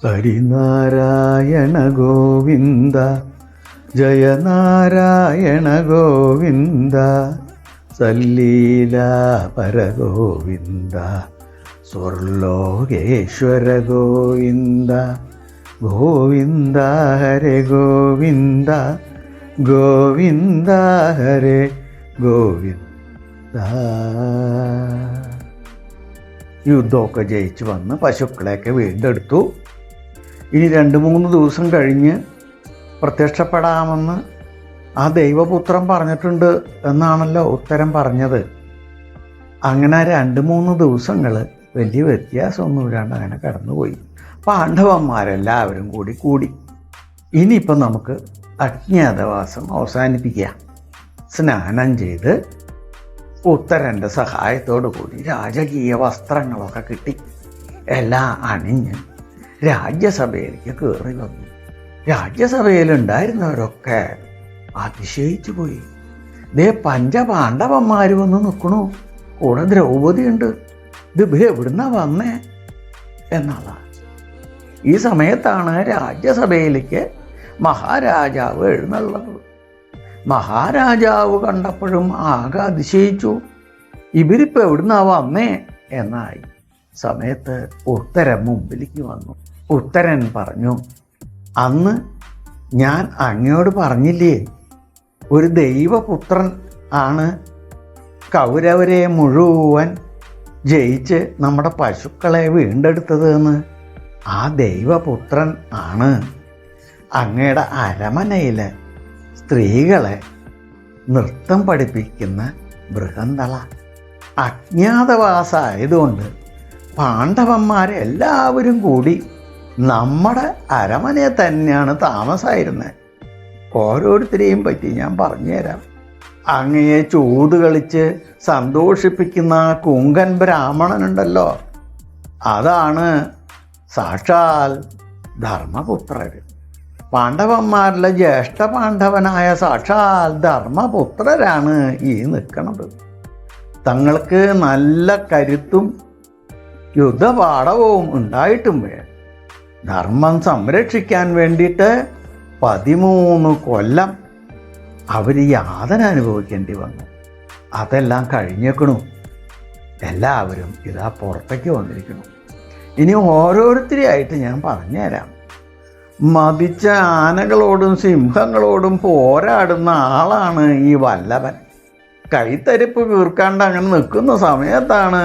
ഹരിനാരായണ ഗോവിന്ദ ജയനാരായണ ഗോവിന്ദ സല്ലീലാപര ഗോവിന്ദ സ്വർലോകേശ്വര ഗോവിന്ദ ഗോവിന്ദ ഹരേ ഗോവിന്ദ ഗോവിന്ദ ഹരേ ഗോവിന്ദ. യുദ്ധമൊക്കെ ജയിച്ച് വന്ന് പശുക്കളെയൊക്കെ വീണ്ടെടുത്തു. ഇനി 2-3 ദിവസം കഴിഞ്ഞ് പ്രത്യക്ഷപ്പെടാമെന്ന് ആ ദൈവപുത്രൻ പറഞ്ഞിട്ടുണ്ട് എന്നാണല്ലോ ഉത്തരം പറഞ്ഞത്. അങ്ങനെ 2-3 ദിവസങ്ങൾ വലിയ വ്യത്യാസമൊന്നുമില്ലാണ്ട് അങ്ങനെ കടന്നുപോയി. പാണ്ഡവന്മാരെല്ലാവരും കൂടി ഇനിയിപ്പം നമുക്ക് അജ്ഞാതവാസം അവസാനിപ്പിക്കുക. സ്നാനം ചെയ്ത് ഉത്തരൻ്റെ സഹായത്തോടു കൂടി രാജകീയ വസ്ത്രങ്ങളൊക്കെ കിട്ടി എല്ലാം അണിഞ്ഞ് രാജ്യസഭയിലേക്ക് കയറി വന്നു. രാജ്യസഭയിലുണ്ടായിരുന്നവരൊക്കെ അതിശയിച്ചു പോയി. ദേ പഞ്ചപാണ്ഡവന്മാർ വന്ന് നിൽക്കണു, കൂടെ ദ്രൗപദിയുണ്ട്. ഇത് എവിടുന്നാ വന്നേ എന്നുള്ളതാണ്. ഈ സമയത്താണ് രാജ്യസഭയിലേക്ക് മഹാരാജാവ് എഴുന്നള്ളത്. മഹാരാജാവ് കണ്ടപ്പോഴും ആകെ അതിശയിച്ചു. ഇവരിപ്പോൾ എവിടുന്നാ വന്നേ എന്നായി. സമയത്ത് ഉത്തരൻ മുമ്പിലേക്ക് വന്നു. ഉത്തരൻ പറഞ്ഞു, അന്ന് ഞാൻ അങ്ങയോട് പറഞ്ഞില്ലേ, ഒരു ദൈവപുത്രൻ ആണ് കൗരവരെ മുഴുവൻ ജയിച്ച് നമ്മുടെ പശുക്കളെ വീണ്ടെടുത്തത് എന്ന്. ആ ദൈവപുത്രൻ ആണ് അങ്ങയുടെ അരമനയിലെ സ്ത്രീകളെ നൃത്തം പഠിപ്പിക്കുന്ന ബൃഹന്തള. അജ്ഞാതവാസമായതുകൊണ്ട് പാണ്ഡവന്മാരെല്ലാവരും കൂടി നമ്മുടെ അരമനയെ തന്നെയാണ് താമസമായിരുന്നത്. ഓരോരുത്തരെയും പറ്റി ഞാൻ പറഞ്ഞുതരാം. അങ്ങയെ ചൂത് കളിച്ച് സന്തോഷിപ്പിക്കുന്ന കുങ്കൻ ബ്രാഹ്മണനുണ്ടല്ലോ, അതാണ് സാക്ഷാൽ ധർമ്മപുത്രർ. പാണ്ഡവന്മാരിലെ ജ്യേഷ്ഠ പാണ്ഡവനായ സാക്ഷാൽ ധർമ്മപുത്രരാണ് ഈ നിൽക്കുന്നത്. തങ്ങൾക്ക് നല്ല കരുത്തും യുദ്ധപാഠവും ഉണ്ടായിട്ടും ധർമ്മം സംരക്ഷിക്കാൻ വേണ്ടിയിട്ട് 13 കൊല്ലം അവർ യാതന അനുഭവിക്കേണ്ടി വന്നു. അതെല്ലാം കഴിഞ്ഞേക്കണു. എല്ലാവരും ഇതാ പുറത്തേക്ക് വന്നിരിക്കുന്നു. ഇനി ഓരോരുത്തരെയായിട്ട് ഞാൻ പറഞ്ഞുതരാം. മതിച്ച ആനകളോടും സിംഹങ്ങളോടും പോരാടുന്ന ആളാണ് ഈ വല്ലഭൻ. കൈത്തരിപ്പ് കീർക്കാണ്ട് അങ്ങനെ നിൽക്കുന്ന സമയത്താണ്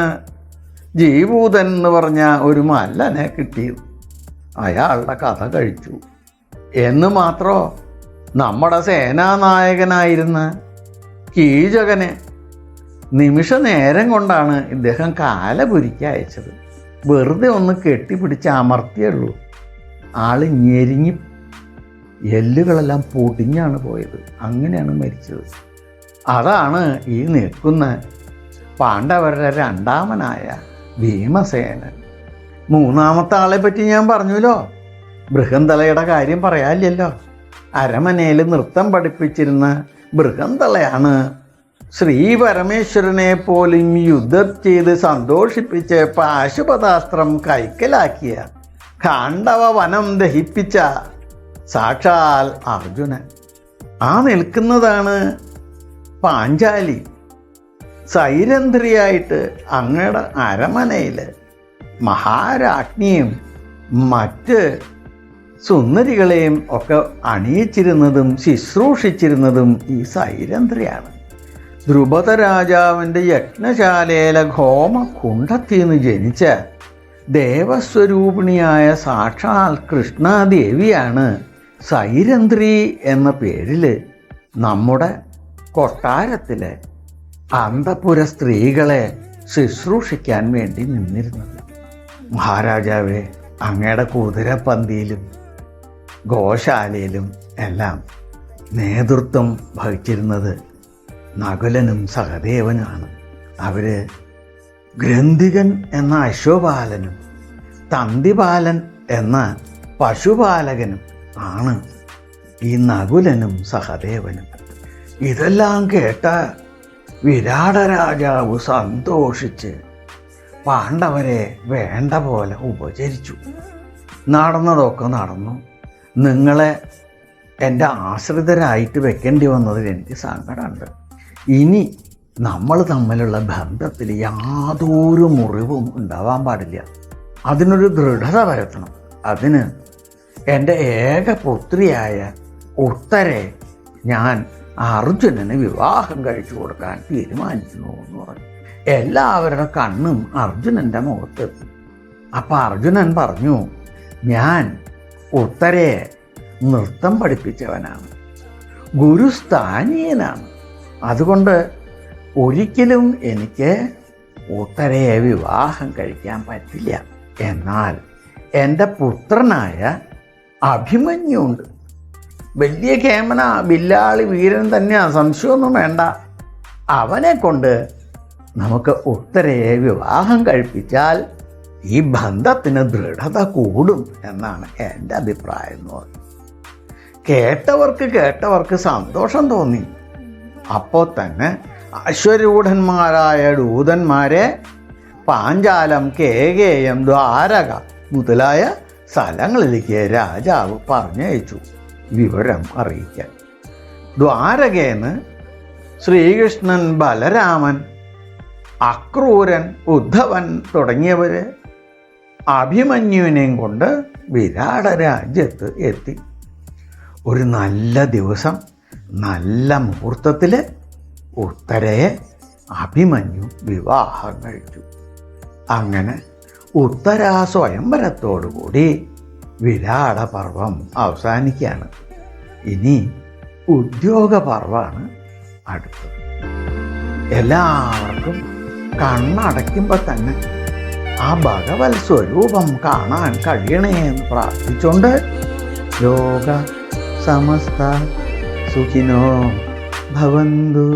ജീവൂതൻ എന്ന് പറഞ്ഞ ഒരു മല്ലനെ കിട്ടിയത്. അയാളുടെ കഥ കഴിച്ചു എന്ന് മാത്രമോ, നമ്മുടെ സേനാനായകനായിരുന്ന കീചകനെ നിമിഷ നേരം കൊണ്ടാണ് ഇദ്ദേഹം കാലപുരിക്ക് അയച്ചത്. വെറുതെ ഒന്ന് കെട്ടിപ്പിടിച്ച് അമർത്തിയുള്ളൂ. ആൾ ഞെരിഞ്ഞ് എല്ലുകളെല്ലാം പൊടിഞ്ഞാണ് പോയത്. അങ്ങനെയാണ് മരിച്ചത്. അതാണ് ഈ നിൽക്കുന്ന പാണ്ഡവരുടെ 2ാമനായ ഭീമസേനൻ. 3ാമത്തെ ആളെ പറ്റി ഞാൻ പറഞ്ഞല്ലോ, ബൃഹന്തളയുടെ കാര്യം പറയാനില്ലല്ലോ. അരമനയിൽ നൃത്തം പഠിപ്പിച്ചിരുന്ന ബൃഹന്തളയാണ് ശ്രീ പരമേശ്വരനെ പോലും യുദ്ധം ചെയ്ത് സന്തോഷിപ്പിച്ച് പാശുപതാസ്ത്രം കൈക്കലാക്കിയ, ഖാണ്ഡവ വനം ദഹിപ്പിച്ച സാക്ഷാൽ അർജുനൻ. ആ നിൽക്കുന്നതാണ് പാഞ്ചാലി. സൈരന്ധ്രിയായിട്ട് അങ്ങയുടെ അരമനയിൽ മഹാരാജ്ഞിയും മറ്റ് സുന്ദരികളെയും ഒക്കെ അണിയിച്ചിരുന്നതും ശുശ്രൂഷിച്ചിരുന്നതും ഈ സൈരന്ധ്രിയാണ്. ദ്രുപദ രാജാവിൻ്റെ യജ്ഞശാലയിലെ ഹോമകുണ്ഡത്തിൽ നിന്ന് ജനിച്ച ദേവസ്വരൂപിണിയായ സാക്ഷാൽ കൃഷ്ണാദേവിയാണ് സൈരന്ധ്രി എന്ന പേരിൽ നമ്മുടെ കൊട്ടാരത്തിലെ അന്തഃപുര സ്ത്രീകളെ ശുശ്രൂഷിക്കാൻ വേണ്ടി നിന്നിരുന്നത്. മഹാരാജാവേ, അങ്ങയുടെ കുതിരപ്പന്തിയിലും ഗോശാലയിലും എല്ലാം നേതൃത്വം വഹിച്ചിരുന്നത് നകുലനും സഹദേവനുമാണ്. അവർ ഗ്രന്ഥികൻ എന്ന അശ്വപാലനും തന്തിപാലൻ എന്ന പശുപാലകനും ആണ് ഈ നകുലനും സഹദേവനും. ഇതെല്ലാം കേട്ട വിരാട രാജാവ് സന്തോഷിച്ച് പാണ്ഡവരെ വേണ്ട പോലെ ഉപചരിച്ചു. നടന്നതൊക്കെ നടന്നു. നിങ്ങളെ എൻ്റെ ആശ്രിതരായിട്ട് വെക്കേണ്ടി വന്നതിൽ എനിക്ക് സങ്കടമുണ്ട്. ഇനി നമ്മൾ തമ്മിലുള്ള ബന്ധത്തിൽ യാതൊരു മുറിവും ഉണ്ടാവാൻ പാടില്ല. അതിനൊരു ദൃഢത വരുത്തണം. അതിന് എൻ്റെ ഏക പുത്രിയായ ഉത്തരെ ഞാൻ അർജുനന് വിവാഹം കഴിച്ചു കൊടുക്കാൻ തീരുമാനിക്കുന്നു എന്ന് പറഞ്ഞു. എല്ലാവരുടെ കണ്ണും അർജുനൻ്റെ മുഖത്തെത്തി. അപ്പം അർജുനൻ പറഞ്ഞു, ഞാൻ ഉത്തരയെ നൃത്തം പഠിപ്പിച്ചവനാണ്, ഗുരുസ്ഥാനീയനാണ്. അതുകൊണ്ട് ഒരിക്കലും എനിക്ക് ഉത്തരയെ വിവാഹം കഴിക്കാൻ പറ്റില്ല. എന്നാൽ എൻ്റെ പുത്രനായ അഭിമന്യുണ്ട്, വലിയ കേമന, ബില്ലാളി വീരൻ തന്നെയാണ്, സംശയമൊന്നും വേണ്ട. അവനെ കൊണ്ട് നമുക്ക് ഉത്തരയെ വിവാഹം കഴിപ്പിച്ചാൽ ഈ ബന്ധത്തിന് ദൃഢത കൂടും എന്നാണ് എൻ്റെ അഭിപ്രായം എന്ന് പറഞ്ഞു. കേട്ടവർക്ക് സന്തോഷം തോന്നി. അപ്പോൾ തന്നെ അശ്വരൂഢന്മാരായ ദൂതന്മാരെ പാഞ്ചാലം, കേകേയം, ദ്വാരക മുതലായ സ്ഥലങ്ങളിലേക്ക് രാജാവ് പറഞ്ഞയച്ചു വിവരം അറിയിക്കാൻ. ദ്വാരകേന്ന് ശ്രീകൃഷ്ണൻ, ബലരാമൻ, അക്രൂരൻ, ഉദ്ധവൻ തുടങ്ങിയവർ അഭിമന്യുവിനെയും കൊണ്ട് വിരാട രാജ്യത്ത് എത്തി. ഒരു നല്ല ദിവസം, നല്ല മുഹൂർത്തത്തിൽ ഉത്തരയെ അഭിമന്യു വിവാഹം കഴിച്ചു. അങ്ങനെ ഉത്തരാ സ്വയംവരത്തോടുകൂടി വിരാട പർവം അവസാനിക്കുകയാണ്. ഇനി ഉദ്യോഗപർവമാണ് അടുത്തത്. എല്ലാവർക്കും കണ്ണടയ്ക്കുമ്പോൾ തന്നെ ആ ഭഗവത് സ്വരൂപം കാണാൻ കഴിയണേ എന്ന് പ്രാർത്ഥിച്ചുകൊണ്ട് ലോക സമസ്ത സുഖിനോ ഭവന്തു.